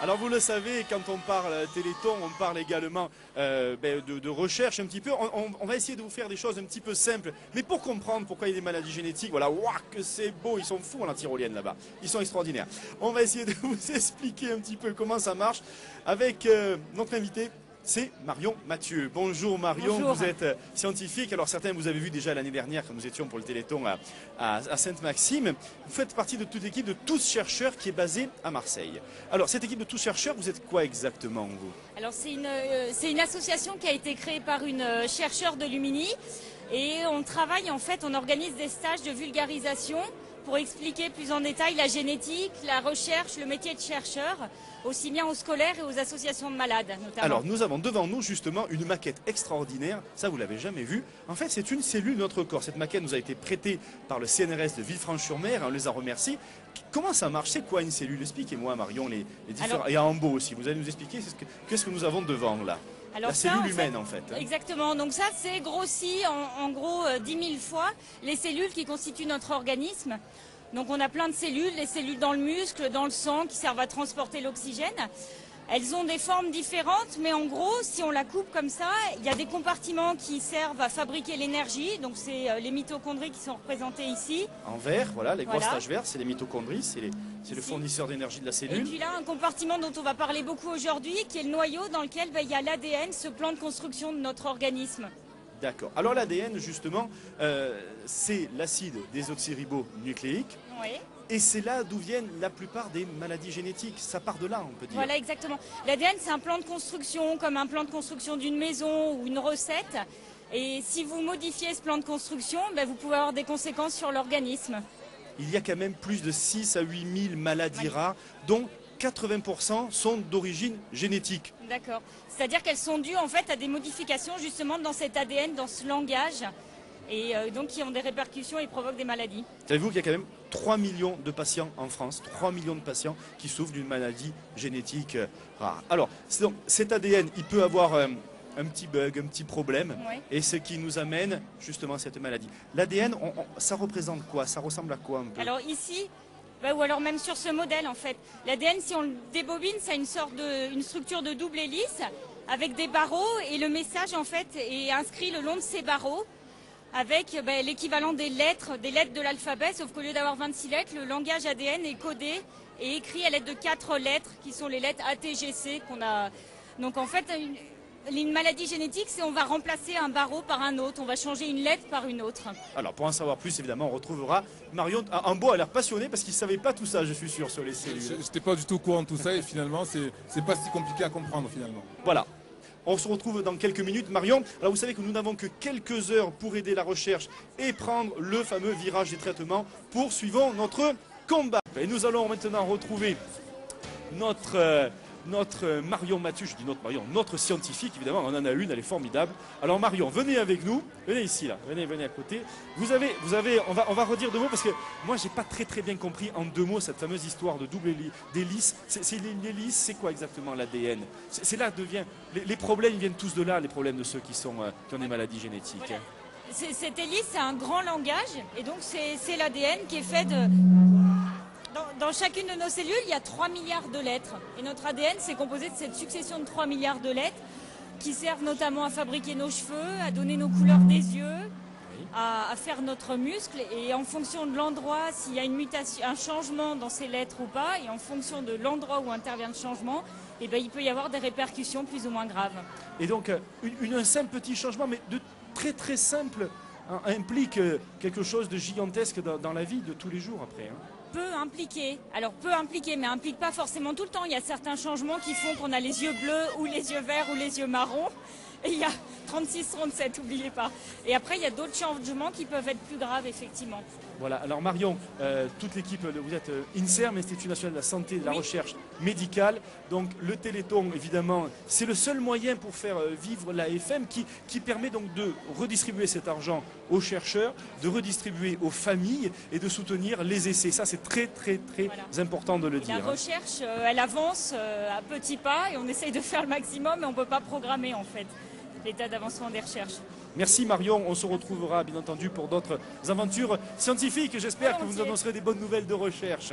Alors vous le savez, quand on parle Téléthon, on parle également de recherche un petit peu. On va essayer de vous faire des choses un petit peu simples, mais pour comprendre pourquoi il y a des maladies génétiques, voilà, waouh, que c'est beau, ils sont fous en la tyrolienne là-bas, ils sont extraordinaires. On va essayer de vous expliquer un petit peu comment ça marche avec notre invité. C'est Marion Mathieu. Bonjour Marion, Bonjour. Vous êtes scientifique. Alors certains vous avez vu déjà l'année dernière quand nous étions pour le Téléthon à Sainte-Maxime. Vous faites partie de toute l'équipe de Tous Chercheurs qui est basée à Marseille. Alors cette équipe de Tous Chercheurs, vous êtes quoi exactement vous? Alors c'est une association qui a été créée par une chercheure de Lumini et on travaille en fait, on organise des stages de vulgarisation pour expliquer plus en détail la génétique, la recherche, le métier de chercheur, aussi bien aux scolaires et aux associations de malades notamment. Alors nous avons devant nous justement une maquette extraordinaire, ça vous l'avez jamais vu. En fait c'est une cellule de notre corps. Cette maquette nous a été prêtée par le CNRS de Villefranche-sur-Mer, on les a remerciés. Comment ça marche? C'est quoi une cellule? Expliquez-moi Marion les différents... Alors, et à Ambo aussi, vous allez nous expliquer qu'est-ce que nous avons devant là. Alors la ça, cellule humaine en fait. Exactement, donc ça c'est grossi en gros 10 000 fois les cellules qui constituent notre organisme. Donc on a plein de cellules, les cellules dans le muscle, dans le sang qui servent à transporter l'oxygène. Elles ont des formes différentes, mais en gros, si on la coupe comme ça, il y a des compartiments qui servent à fabriquer l'énergie. Donc c'est les mitochondries qui sont représentées ici. En vert, voilà, les grosses Voilà. taches vertes, c'est les mitochondries, c'est le fournisseur d'énergie de la Et cellule. puis là, un compartiment dont on va parler beaucoup aujourd'hui, qui est le noyau dans lequel il y a l'ADN, ce plan de construction de notre organisme. D'accord. Alors l'ADN justement, c'est l'acide désoxyribonucléique. Oui. Et c'est là d'où viennent la plupart des maladies génétiques. Ça part de là, on peut dire. Voilà, exactement. L'ADN, c'est un plan de construction, comme un plan de construction d'une maison ou une recette. Et si vous modifiez ce plan de construction, ben, vous pouvez avoir des conséquences sur l'organisme. Il y a quand même plus de 6 à 8 000 maladies Oui. rares, dont 80% sont d'origine génétique. D'accord. C'est-à-dire qu'elles sont dues en fait à des modifications justement dans cet ADN, dans ce langage, et donc qui ont des répercussions et provoquent des maladies. Savez-vous qu'il y a quand même 3 millions de patients en France, 3 millions de patients qui souffrent d'une maladie génétique rare. Alors, donc, cet ADN, il peut avoir un petit bug, un petit problème, Oui. et ce qui nous amène justement à cette maladie. L'ADN, ça représente quoi? Ça ressemble à quoi un peu? Alors ici, ou alors même sur ce modèle en fait, l'ADN, si on le débobine, ça a une structure de double hélice avec des barreaux, et le message en fait est inscrit le long de ces barreaux avec l'équivalent des lettres de l'alphabet, sauf qu'au lieu d'avoir 26 lettres, le langage ADN est codé et écrit à l'aide de 4 lettres qui sont les lettres ATGC qu'on a. Donc en fait, une maladie génétique, c'est on va remplacer un barreau par un autre, on va changer une lettre par une autre. Alors, pour en savoir plus, évidemment, on retrouvera Marion. Ambo a l'air passionné parce qu'il ne savait pas tout ça, je suis sûr, sur les cellules. Je n'étais pas du tout au courant de tout ça et finalement, c'est pas si compliqué à comprendre finalement. Voilà. On se retrouve dans quelques minutes. Marion, alors vous savez que nous n'avons que quelques heures pour aider la recherche et prendre le fameux virage des traitements. Poursuivons notre combat. Et nous allons maintenant retrouver notre Marion Mathieu, je dis notre Marion, notre scientifique, évidemment, on en a une, elle est formidable. Alors Marion, venez avec nous, venez ici, là, venez à côté. Vous avez, on va redire deux mots, parce que moi, j'ai pas très bien compris en deux mots cette fameuse histoire de double hélice. C'est l'hélice, c'est quoi exactement l'ADN? C'est là que devient, les problèmes, ils viennent tous de là, les problèmes de ceux qui ont des maladies génétiques. Voilà. Cette hélice, c'est un grand langage, et donc c'est l'ADN qui est fait de... Dans chacune de nos cellules, il y a 3 milliards de lettres. Et notre ADN, c'est composé de cette succession de 3 milliards de lettres qui servent notamment à fabriquer nos cheveux, à donner nos couleurs des yeux, à faire notre muscle. Et en fonction de l'endroit, s'il y a une mutation, un changement dans ces lettres ou pas, et en fonction de l'endroit où intervient le changement, il peut y avoir des répercussions plus ou moins graves. Et donc, un simple petit changement, mais de très simple, implique quelque chose de gigantesque dans la vie de tous les jours après. Peut impliquer, mais implique pas forcément tout le temps. Il y a certains changements qui font qu'on a les yeux bleus ou les yeux verts ou les yeux marrons. Et il y a 36-37, n'oubliez pas. Et après, il y a d'autres changements qui peuvent être plus graves, effectivement. Voilà, alors Marion, toute l'équipe, vous êtes INSERM, Institut National de la Santé et de la Oui. Recherche Médicale. Donc le Téléthon, évidemment, c'est le seul moyen pour faire vivre l'AFM qui permet donc de redistribuer cet argent aux chercheurs, de redistribuer aux familles et de soutenir les essais. Ça, c'est très Voilà. important de le dire. La recherche, elle avance à petits pas et on essaye de faire le maximum, mais on ne peut pas programmer, en fait, l'état d'avancement des recherches. Merci Marion, on se retrouvera bien entendu pour d'autres aventures scientifiques. J'espère que vous nous annoncerez des bonnes nouvelles de recherche.